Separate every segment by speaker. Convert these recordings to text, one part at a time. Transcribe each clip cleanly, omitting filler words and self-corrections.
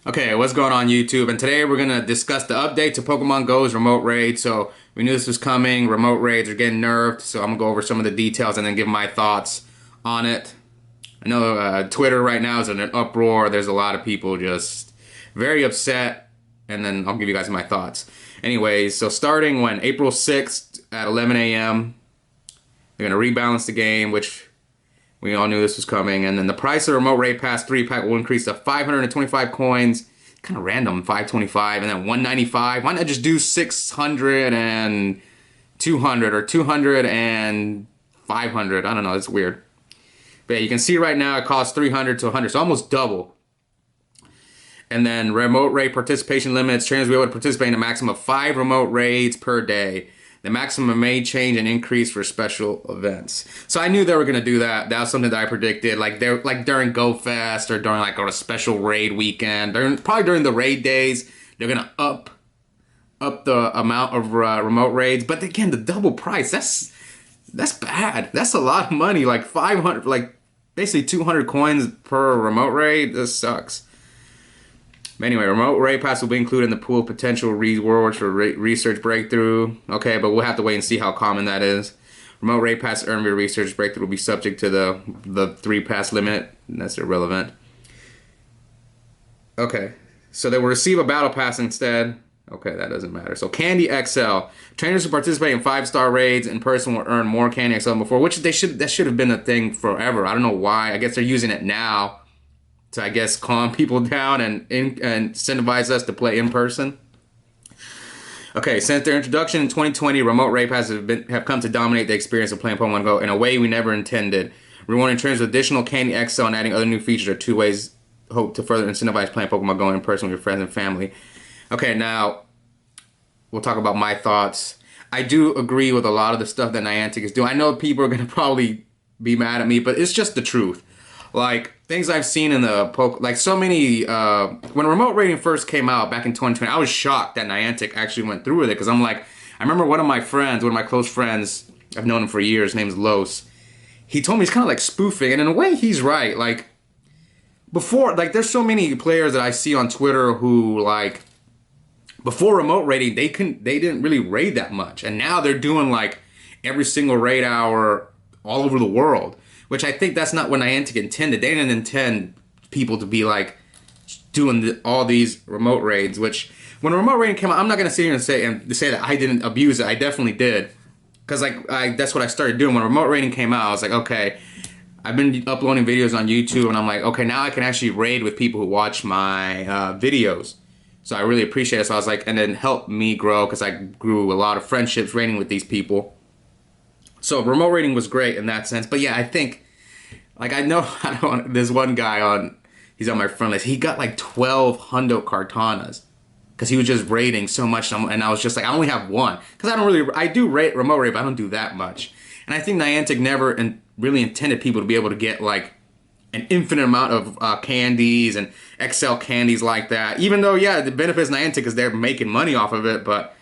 Speaker 1: Okay, what's going on YouTube? And today we're gonna discuss the update to Pokemon Go's remote raid. So we knew this was coming. Remote raids are getting nerfed. So I'm gonna go over some of the details and then give my thoughts on it. I know Twitter right now is in an uproar. There's a lot of people just very upset. And then I'll give you guys my thoughts. Anyways, so starting when April 6th at 11 a.m., they're gonna rebalance the game, which we all knew this was coming. And then the price of Remote Raid Pass 3 pack will increase to 525 coins. Kind of random, 525 and then 195. Why not just do 600 and 200 or 200 and 500? I don't know, it's weird. But yeah, you can see right now it costs 300 to 100, so almost double. And then remote raid participation limits. Trainers will be able to participate in a maximum of 5 remote raids per day. The maximum may change and increase for special events. So I knew they were gonna do that. That was something that I predicted. Like during Go Fest or during like a special raid weekend. Probably during the raid days, they're gonna up the amount of remote raids. But again, the double price. That's bad. That's a lot of money. Like 500, like basically 200 coins per remote raid. This sucks. Anyway, remote raid pass will be included in the pool of potential rewards for research breakthrough. Okay, but we'll have to wait and see how common that is. Remote raid pass earned via research breakthrough will be subject to the 3 pass limit. That's irrelevant. Okay, so they will receive a battle pass instead. Okay, that doesn't matter. So Candy XL. Trainers who participate in 5-star raids in person will earn more Candy XL than before, which that should have been a thing forever. I don't know why. I guess they're using it now to, I guess, calm people down and incentivize us to play in person. Okay, since their introduction in 2020, remote raid passes have come to dominate the experience of playing Pokemon Go in a way we never intended. Rewarding trainers with additional Candy XL and adding other new features are 2 ways hope to further incentivize playing Pokemon Go in person with your friends and family. Okay, now we'll talk about my thoughts. I do agree with a lot of the stuff that Niantic is doing. I know people are going to probably be mad at me, but it's just the truth. Like, things I've seen in the like so many, when remote raiding first came out back in 2020, I was shocked that Niantic actually went through with it, because I'm like, I remember one of my close friends, I've known him for years, his name's Los, he told me he's kind of like spoofing, and in a way he's right. Like, before, like, there's so many players that I see on Twitter who, like, before remote raiding, they didn't really raid that much, and now they're doing, like, every single raid hour all over the world. Which I think that's not what Niantic intended. They didn't intend people to be like doing all these remote raids. Which when remote raiding came out, I'm not gonna sit here and say that I didn't abuse it. I definitely did, because like that's what I started doing when remote raiding came out. I was like, okay, I've been uploading videos on YouTube, and I'm like, okay, now I can actually raid with people who watch my videos. So I really appreciate it. So I was like, and then helped me grow, because I grew a lot of friendships raiding with these people. So remote raiding was great in that sense. But yeah, I think, like, I know there's one guy he's on my friend list. He got like 12 Hundo Cartanas because he was just raiding so much. And I was just like, I only have one. Because I do rate remote raid, but I don't do that much. And I think Niantic never really intended people to be able to get like an infinite amount of candies and XL candies like that. Even though, yeah, the benefit is Niantic is they're making money off of it, but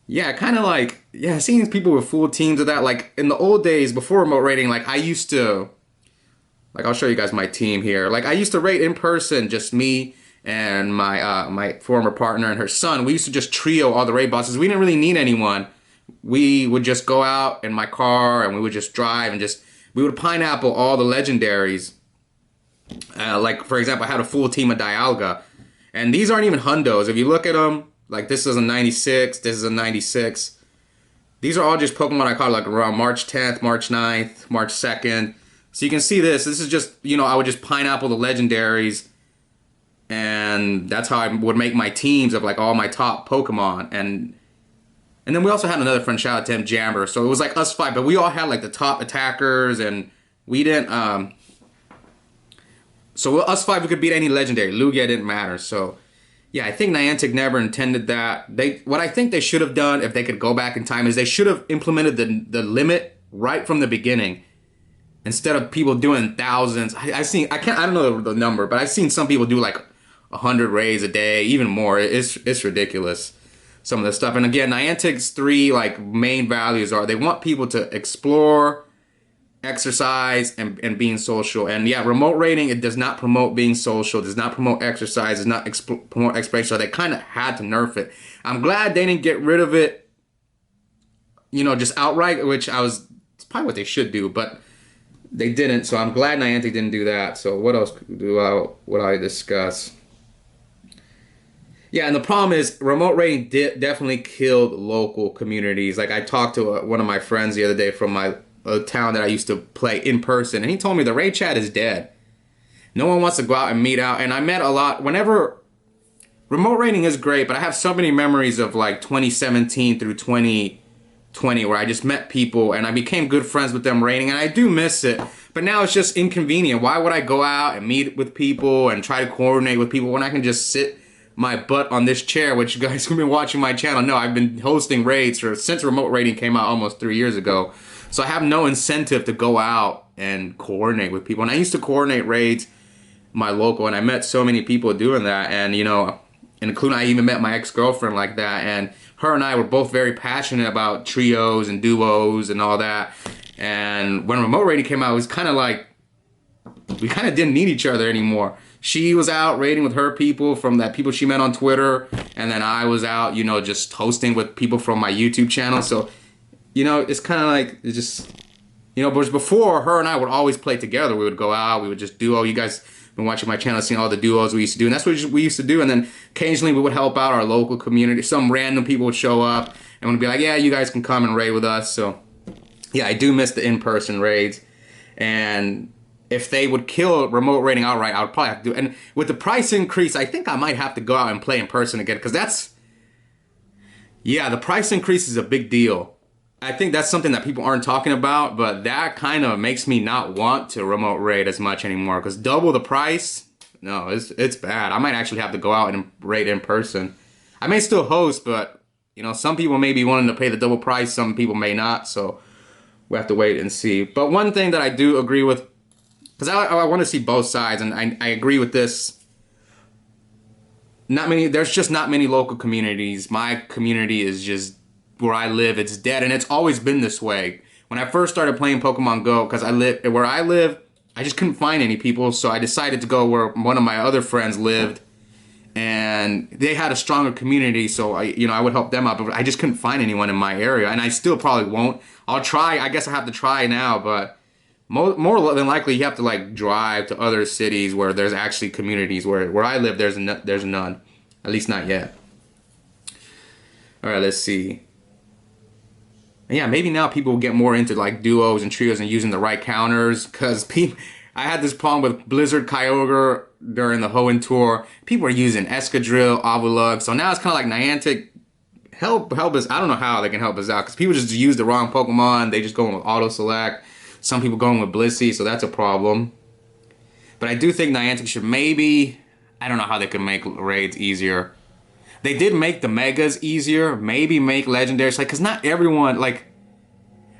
Speaker 1: yeah, kind of like, yeah, seeing people with full teams of that, like in the old days before remote raiding, like I used to, like I'll show you guys my team here. Like I used to raid in person, just me and my former partner and her son. We used to just trio all the raid bosses. We didn't really need anyone. We would just go out in my car and we would just drive and we would pineapple all the legendaries. Like for example, I had a full team of Dialga, and these aren't even hundos. If you look at them, like this is a 96, this is a 96. These are all just Pokemon I caught like around March 10th, March 9th, March 2nd. So you can see this. This is just, you know, I would just pineapple the legendaries. And that's how I would make my teams of like all my top Pokemon. And then we also had another friend, shout out to him, Jammer. So it was like us 5, but we all had like the top attackers, and we didn't, so us 5, we could beat any legendary. Lugia didn't matter. So yeah, I think Niantic never intended that. What I think they should have done, if they could go back in time, is they should have implemented the limit right from the beginning, instead of people doing thousands. I don't know the number, but I've seen some people do like 100 raids a day, even more. It's ridiculous, some of the stuff. And again, Niantic's 3 like main values are they want people to explore, exercise and being social. And yeah, remote raiding, it does not promote being social, does not promote exercise, does not promote exploration. So they kind of had to nerf it. I'm glad they didn't get rid of it, you know, just outright, which it's probably what they should do, but they didn't. So I'm glad Niantic didn't do that. So what else would I discuss? Yeah, and the problem is remote raiding definitely killed local communities. Like I talked to one of my friends the other day from my town that I used to play in person, and he told me the raid chat is dead. No one wants to go out and meet out. And I met a lot. Whenever remote raiding is great, but I have so many memories of like 2017 through 2020 where I just met people and I became good friends with them raiding, and I do miss it. But now it's just inconvenient. Why would I go out and meet with people and try to coordinate with people when I can just sit my butt on this chair, which you guys who've been watching my channel know I've been hosting raids since remote raiding came out almost 3 years ago. So I have no incentive to go out and coordinate with people. And I used to coordinate raids my local, and I met so many people doing that, and you know, including I even met my ex-girlfriend like that, and her and I were both very passionate about trios and duos and all that. And when remote raiding came out, it was kind of like we kind of didn't need each other anymore. She was out raiding with her people from that people she met on Twitter, and then I was out, you know, just hosting with people from my YouTube channel. So, you know, it's kind of like it's just, you know, but before her and I would always play together. We would go out, we would just duo. You guys been watching my channel, seeing all the duos we used to do, and that's what we used to do. And then occasionally we would help out our local community. Some random people would show up and would be like, yeah, you guys can come and raid with us. So yeah, I do miss the in-person raids. And if they would kill remote raiding outright, I would probably have to do it. And with the price increase, I think I might have to go out and play in person again, because yeah, the price increase is a big deal. I think that's something that people aren't talking about, but that kind of makes me not want to remote raid as much anymore, because double the price, no, it's bad. I might actually have to go out and raid in person. I may still host, but you know, some people may be willing to pay the double price, some people may not, so we have to wait and see. But one thing that I do agree with, because I want to see both sides, and I agree with this. There's just not many local communities. My community is just, where I live, it's dead, and it's always been this way. When I first started playing Pokemon Go, because where I live, I just couldn't find any people, so I decided to go where one of my other friends lived, and they had a stronger community, so I would help them out, but I just couldn't find anyone in my area, and I still probably won't. I'll try. I guess I have to try now, but more than likely you have to like drive to other cities where there's actually communities. Where I live, there's none, at least not yet. All right, let's see. Yeah, maybe now people will get more into like duos and trios and using the right counters, because I had this problem with Blizzard Kyogre during the Hoenn tour. People were using Escadrille, Avalugg, so now it's kind of like Niantic, help us. I don't know how they can help us out, because people just use the wrong Pokemon. They just go with auto select. Some people going with Blissey, so that's a problem. But I do think Niantic should I don't know how they could make raids easier. They did make the megas easier. Maybe make legendaries, like, because not everyone, like,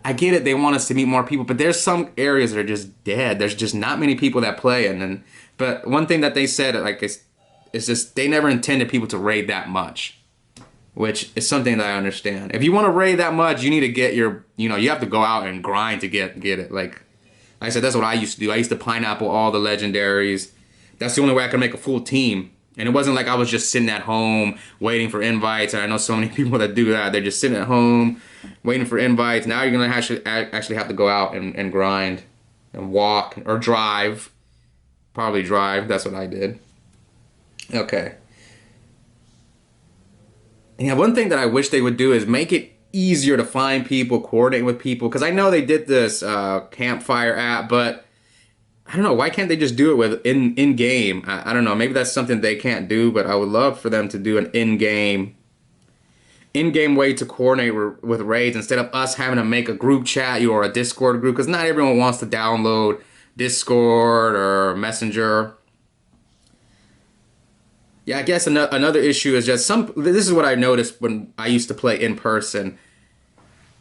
Speaker 1: I get it, they want us to meet more people, but there's some areas that are just dead. There's just not many people that play, but one thing that they said, like, it's just they never intended people to raid that much, which is something that I understand. If you want to raid that much, you need to get you have to go out and grind to get it. Like I said, that's what I used to do. I used to pineapple all the legendaries. That's the only way I could make a full team. And it wasn't like I was just sitting at home waiting for invites. And I know so many people that do that. They're just sitting at home waiting for invites. Now you're going to actually have to go out and grind and walk or drive. Probably drive. That's what I did. Okay. Yeah, one thing that I wish they would do is make it easier to find people, coordinate with people. Because I know they did this campfire app, but I don't know, why can't they just do it with in-game? I don't know, maybe that's something they can't do, but I would love for them to do an in-game way to coordinate with raids, instead of us having to make a group chat or a Discord group, because not everyone wants to download Discord or Messenger. Yeah, I guess another issue is just this is what I noticed when I used to play in person.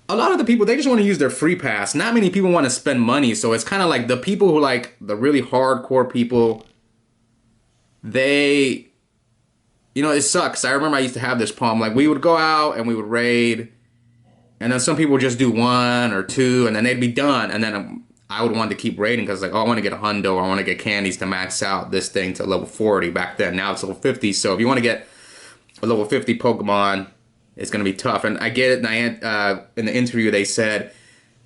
Speaker 1: A lot of the people, they just want to use their free pass. Not many people want to spend money, so it's kind of like the people who like the really hardcore people, it sucks. I remember I used to have this problem. Like, we would go out and we would raid, and then some people would just do 1 or 2, and then they'd be done. And then I would want to keep raiding because like, oh, I want to get a hundo or I want to get candies to max out this thing to level 40 back then. Now it's level 50. So if you want to get a level 50 Pokemon, it's going to be tough. And I get it. In the interview, they said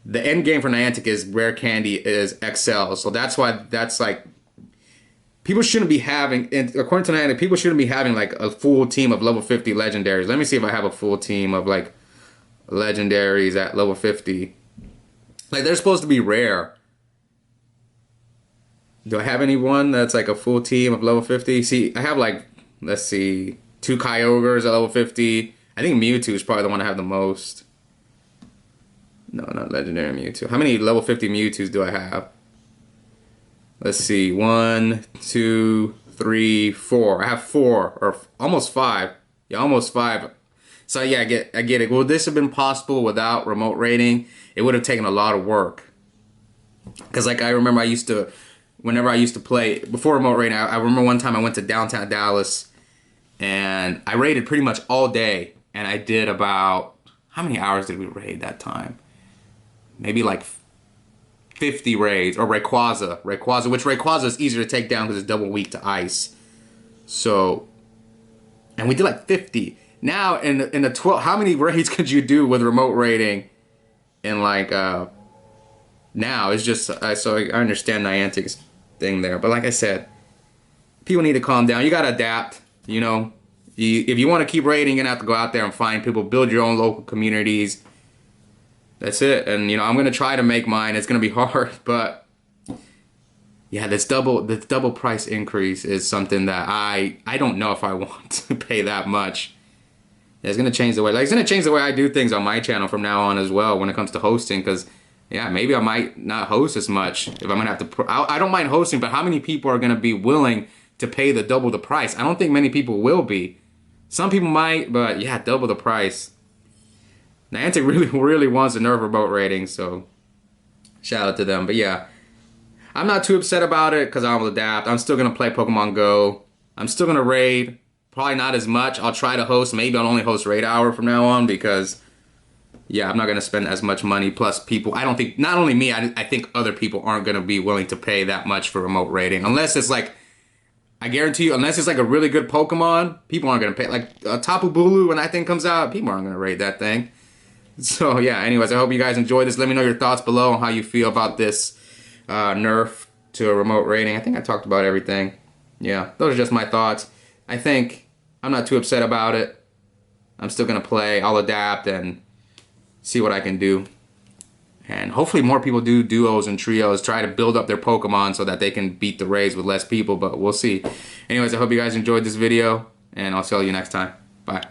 Speaker 1: the end game for Niantic is rare candy is XL. So that's why that's like, people shouldn't be having, according to Niantic, people shouldn't be having like a full team of level 50 legendaries. Let me see if I have a full team of like legendaries at level 50. Like, they're supposed to be rare. Do I have anyone that's like a full team of level 50? See, I have like, let's see, 2 Kyogres at level 50. I think Mewtwo is probably the one I have the most. No, not legendary Mewtwo. How many level 50 Mewtwo's do I have? Let's see, 1, 2, 3, 4. I have 4, or almost 5. Yeah, almost 5. So yeah, I get it. Would this have been possible without remote raiding? It would have taken a lot of work. Because like I remember whenever I used to play, before remote raiding, I remember one time I went to downtown Dallas and I raided pretty much all day. And I did about, how many hours did we raid that time? Maybe like 50 raids, or Rayquaza, which Rayquaza is easier to take down because it's double weak to ice. So, and we did like 50. Now in the 12, how many raids could you do with remote raiding? And like now it's just so I understand Niantic's thing there, but like I said, people need to calm down. You gotta adapt. You know, if you want to keep raiding, you're gonna have to go out there and find people, build your own local communities. That's it. And you know, I'm gonna try to make mine. It's gonna be hard, but yeah, this double price increase is something that I don't know if I want to pay that much. It's gonna change the way, like, it's gonna change the way I do things on my channel from now on as well when it comes to hosting. Because yeah, maybe I might not host as much if I'm gonna have to. I don't mind hosting, but how many people are gonna be willing to pay the double the price? I don't think many people will be. Some people might, but yeah, double the price. Niantic really wants to nerf remote rating, so shout out to them. But yeah, I'm not too upset about it because I'll adapt. I'm still gonna play Pokemon Go. I'm still gonna raid. Probably not as much. I'll try to host. Maybe I'll only host Raid Hour from now on because, yeah, I'm not going to spend as much money. Plus, people, I don't think, not only me, I think other people aren't going to be willing to pay that much for remote raiding. Unless it's like, I guarantee you, unless it's like a really good Pokemon, people aren't going to pay. Like, Tapu Bulu, when that thing comes out, people aren't going to raid that thing. So, yeah, anyways, I hope you guys enjoyed this. Let me know your thoughts below on how you feel about this nerf to a remote raiding. I think I talked about everything. Yeah, those are just my thoughts. I think I'm not too upset about it. I'm still going to play. I'll adapt and see what I can do. And hopefully more people do duos and trios, try to build up their Pokemon so that they can beat the raids with less people, but we'll see. Anyways, I hope you guys enjoyed this video, and I'll see you next time. Bye.